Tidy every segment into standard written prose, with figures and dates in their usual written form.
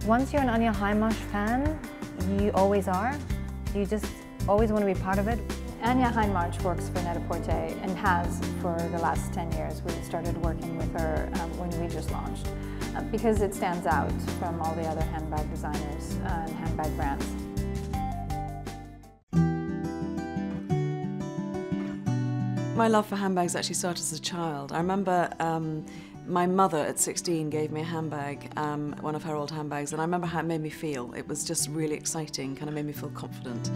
Once you're an Anya Hindmarch fan, you always are. You just always want to be part of it. Anya Hindmarch works for Net-a-Porter and has for the last 10 years. We started working with her when we just launched because it stands out from all the other handbag designers and handbag brands. My love for handbags actually started as a child. I remember my mother at 16 gave me a handbag, one of her old handbags, and I remember how it made me feel. It was just really exciting, kind of made me feel confident.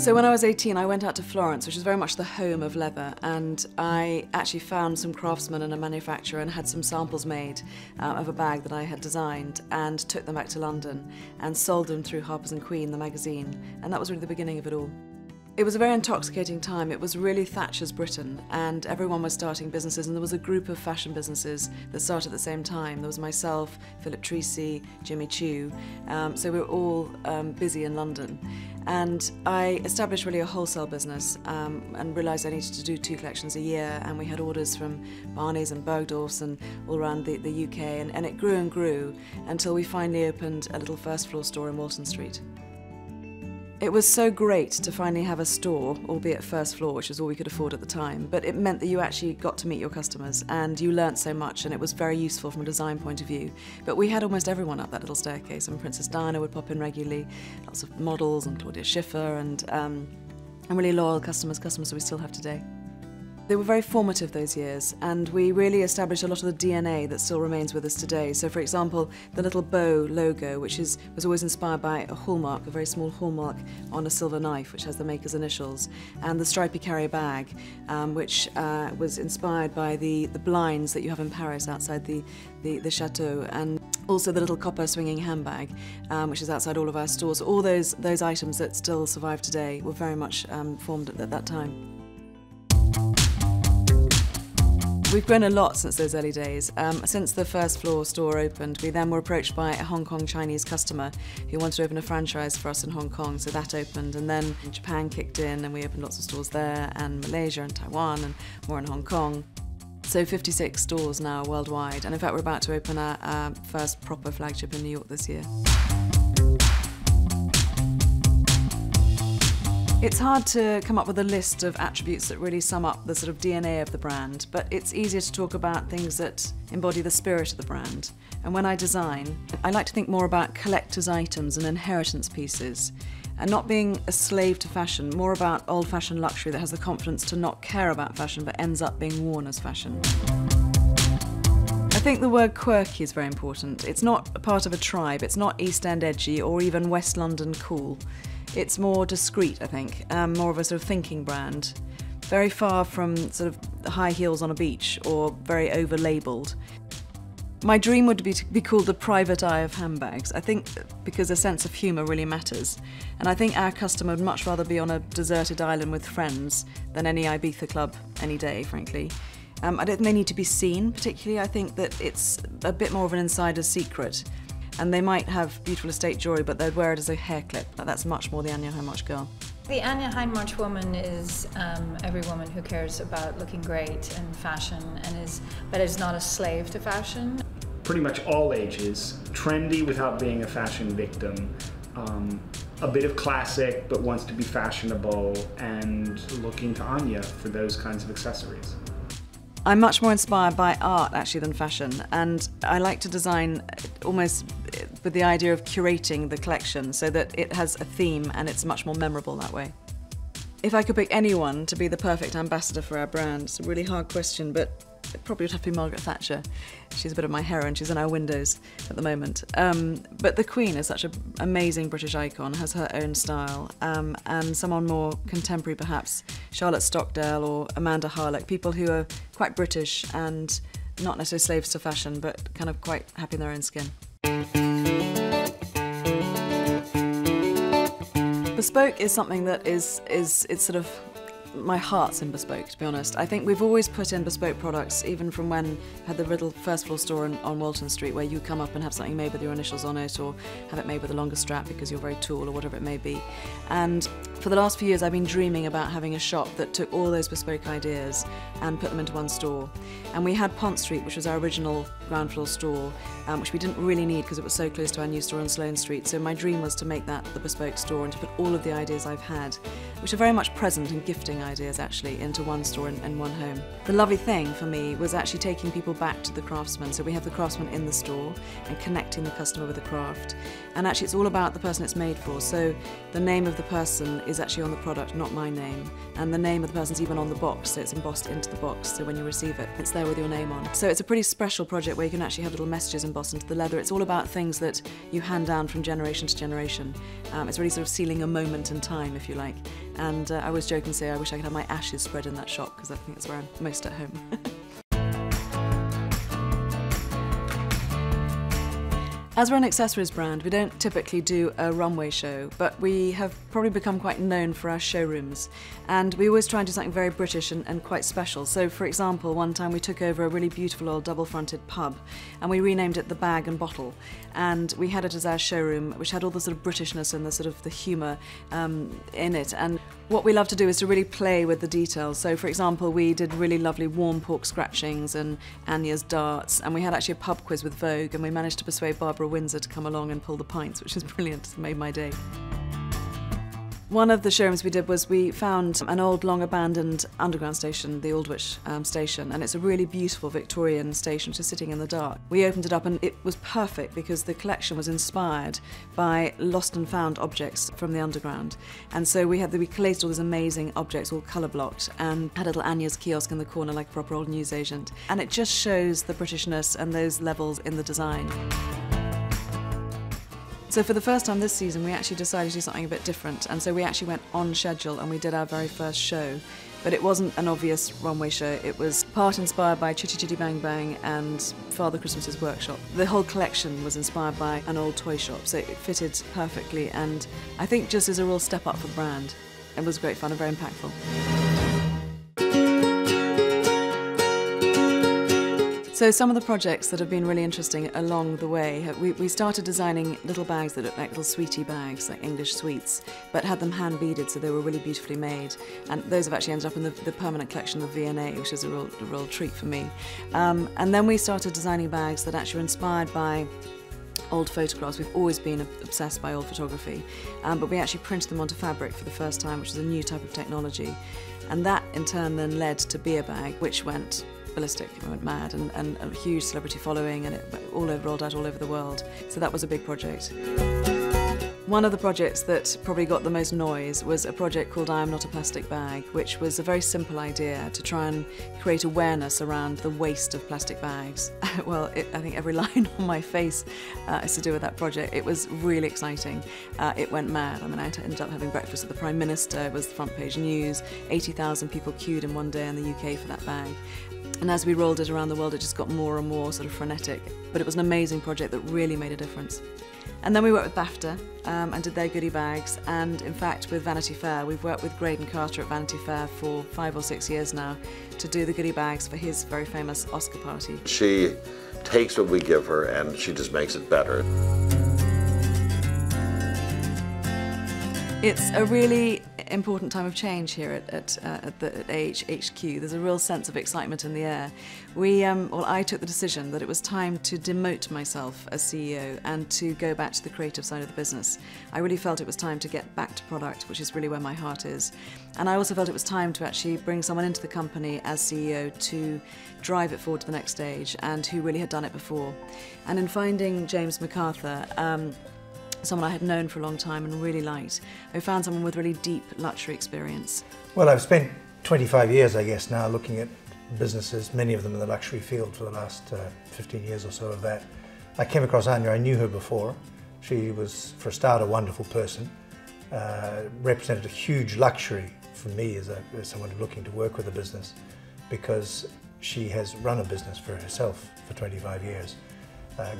So when I was 18, I went out to Florence, which is very much the home of leather, and I actually found some craftsmen and a manufacturer and had some samples made of a bag that I had designed and took them back to London and sold them through Harper's & Queen, the magazine, and that was really the beginning of it all. It was a very intoxicating time. It was really Thatcher's Britain, and everyone was starting businesses, and there was a group of fashion businesses that started at the same time. There was myself, Philip Treacy, Jimmy Choo, so we were all busy in London. And I established really a wholesale business and realised I needed to do 2 collections a year, and we had orders from Barney's and Bergdorf's and all around the UK, and it grew and grew until we finally opened a little first floor store in Walton Street. It was so great to finally have a store, albeit first floor, which was all we could afford at the time, but it meant that you actually got to meet your customers and you learnt so much, and it was very useful from a design point of view. But we had almost everyone up that little staircase, and Princess Diana would pop in regularly, lots of models and Claudia Schiffer and really loyal customers that we still have today. They were very formative, those years, and we really established a lot of the DNA that still remains with us today. So, for example, the little bow logo, which was always inspired by a hallmark, a very small hallmark on a silver knife, which has the maker's initials, and the stripy carrier bag, which was inspired by the blinds that you have in Paris outside the chateau, and also the little copper swinging handbag, which is outside all of our stores. All those items that still survive today were very much formed at that time. We've grown a lot since those early days. Since the first floor store opened, we then were approached by a Hong Kong Chinese customer who wanted to open a franchise for us in Hong Kong, so that opened, and then Japan kicked in and we opened lots of stores there, and Malaysia and Taiwan and more in Hong Kong. So 56 stores now worldwide, and in fact we're about to open our first proper flagship in New York this year. It's hard to come up with a list of attributes that really sum up the sort of DNA of the brand, but it's easier to talk about things that embody the spirit of the brand. And when I design, I like to think more about collector's items and inheritance pieces, and not being a slave to fashion, more about old-fashioned luxury that has the confidence to not care about fashion but ends up being worn as fashion. I think the word quirky is very important. It's not a part of a tribe, it's not East End edgy or even West London cool. It's more discreet, I think, more of a sort of thinking brand. Very far from sort of the high heels on a beach or very over-labelled. My dream would be to be called the private eye of handbags, I think, because a sense of humour really matters. And I think our customer would much rather be on a deserted island with friends than any Ibiza club any day, frankly. I don't think they need to be seen particularly. I think that it's a bit more of an insider's secret. And they might have beautiful estate jewellery, but they'd wear it as a hair clip. That's much more the Anya Hindmarch girl. The Anya Hindmarch woman is every woman who cares about looking great and fashion, but is not a slave to fashion. Pretty much all ages, trendy without being a fashion victim, a bit of classic but wants to be fashionable, and looking to Anya for those kinds of accessories. I'm much more inspired by art actually than fashion, and I like to design almost with the idea of curating the collection so that it has a theme and it's much more memorable that way. If I could pick anyone to be the perfect ambassador for our brand, it's a really hard question, but it probably would have to be Margaret Thatcher. She's a bit of my heroine, she's in our windows at the moment. But the Queen is such an amazing British icon, has her own style, and someone more contemporary perhaps, Charlotte Stockdale or Amanda Harlock, people who are quite British and not necessarily slaves to fashion, but kind of quite happy in their own skin. Bespoke is something that it's sort of, my heart's in bespoke, to be honest. I think we've always put in bespoke products, even from when we had the little first floor store on Walton Street, where you come up and have something made with your initials on it, or have it made with a longer strap because you're very tall, or whatever it may be. And for the last few years I've been dreaming about having a shop that took all those bespoke ideas and put them into one store. And we had Pont Street, which was our original ground floor store, which we didn't really need because it was so close to our new store on Sloane Street. So my dream was to make that the bespoke store and to put all of the ideas I've had, which are very much present and gifting ideas actually, into one store and one home. The lovely thing for me was actually taking people back to the craftsman. So we have the craftsman in the store and connecting the customer with the craft. And actually it's all about the person it's made for. So the name of the person is actually on the product, not my name. And the name of the person's even on the box, so it's embossed into the box. So when you receive it, it's there with your name on. So it's a pretty special project where you can actually have little messages embossed into the leather. It's all about things that you hand down from generation to generation. It's really sort of sealing a moment in time, if you like. And I always joke and say I wish I could have my ashes spread in that shop, because I think that's where I'm most at home. As we're an accessories brand, we don't typically do a runway show, but we have probably become quite known for our showrooms. And we always try and do something very British and quite special. So, for example, one time we took over a really beautiful old double-fronted pub, and we renamed it the Bag and Bottle. And we had it as our showroom, which had all the sort of Britishness and the sort of the humour in it. And what we love to do is to really play with the details. So, for example, we did really lovely warm pork scratchings and Anya's darts, and we had actually a pub quiz with Vogue, and we managed to persuade Barbara Windsor to come along and pull the pints, which was brilliant. It made my day. One of the showrooms we did was we found an old long abandoned underground station, the Aldwych station, and it's a really beautiful Victorian station just sitting in the dark. We opened it up and it was perfect because the collection was inspired by lost and found objects from the underground. And so we collated all these amazing objects, all colour blocked, and had a little Anya's kiosk in the corner like a proper old newsagent. And it just shows the Britishness and those levels in the design. So for the first time this season, we actually decided to do something a bit different, and so we actually went on schedule and we did our very first show. But it wasn't an obvious runway show. It was part inspired by Chitty Chitty Bang Bang and Father Christmas's workshop. The whole collection was inspired by an old toy shop, so it fitted perfectly, and I think just as a real step up for the brand. It was great fun and very impactful. So some of the projects that have been really interesting along the way, we started designing little bags that looked like little sweetie bags, like English sweets, but had them hand beaded, so they were really beautifully made. And those have actually ended up in the permanent collection of V&A, which is a real treat for me. And then we started designing bags that actually were inspired by old photographs. We've always been obsessed by old photography, but we actually printed them onto fabric for the first time, which is a new type of technology. And that in turn then led to Beer Bag, which went ballistic, it went mad, and a huge celebrity following, and it rolled out all over the world. So that was a big project. One of the projects that probably got the most noise was a project called I Am Not a Plastic Bag, which was a very simple idea to try and create awareness around the waste of plastic bags. Well, I think every line on my face is to do with that project. It was really exciting. It went mad. I mean, I ended up having breakfast with the Prime Minister. It was the front page news. 80,000 people queued in one day in the UK for that bag. And as we rolled it around the world, it just got more and more sort of frenetic. But it was an amazing project that really made a difference. And then we worked with BAFTA and did their goodie bags. And in fact, with Vanity Fair, we've worked with Graydon Carter at Vanity Fair for 5 or 6 years now to do the goodie bags for his very famous Oscar party. She takes what we give her and she just makes it better. It's a really important time of change here at HQ. There's a real sense of excitement in the air. I took the decision that it was time to demote myself as CEO and to go back to the creative side of the business. I really felt it was time to get back to product, which is really where my heart is. And I also felt it was time to actually bring someone into the company as CEO to drive it forward to the next stage, and who really had done it before. And in finding James MacArthur, someone I had known for a long time and really liked, I found someone with really deep luxury experience. Well, I've spent 25 years, I guess, now looking at businesses, many of them in the luxury field for the last 15 years or so of that. I came across Anya. I knew her before. She was, for a start, a wonderful person, represented a huge luxury for me as someone looking to work with a business, because she has run a business for herself for 25 years.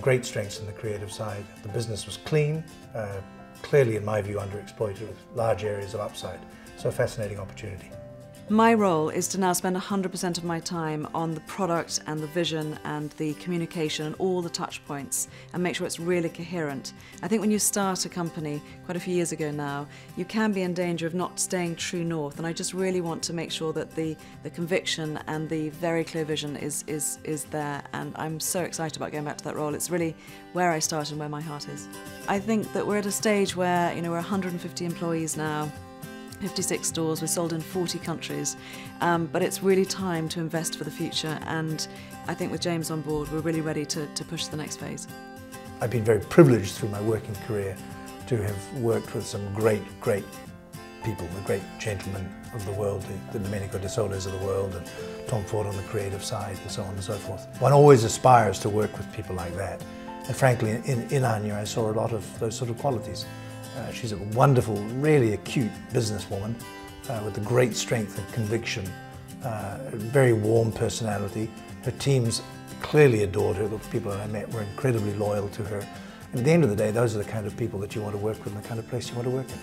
Great strengths in the creative side. The business was clean, clearly in my view underexploited, with large areas of upside. So a fascinating opportunity. My role is to now spend 100% of my time on the product and the vision and the communication and all the touch points and make sure it's really coherent. I think when you start a company quite a few years ago now, you can be in danger of not staying true north, and I just really want to make sure that the conviction and the very clear vision is there, and I'm so excited about going back to that role. It's really where I started and where my heart is. I think that we're at a stage where, we're 150 employees now, 56 stores, we're sold in 40 countries, but it's really time to invest for the future, and I think with James on board we're really ready to push the next phase. I've been very privileged through my working career to have worked with some great people, the great gentlemen of the world, the Domenico De Solis of the world, and Tom Ford on the creative side, and so on and so forth. One always aspires to work with people like that, and frankly in Anya I saw a lot of those sort of qualities. She's a wonderful, really acute businesswoman with a great strength and conviction, a very warm personality. Her teams clearly adored her. The people that I met were incredibly loyal to her. And at the end of the day, those are the kind of people that you want to work with and the kind of place you want to work in.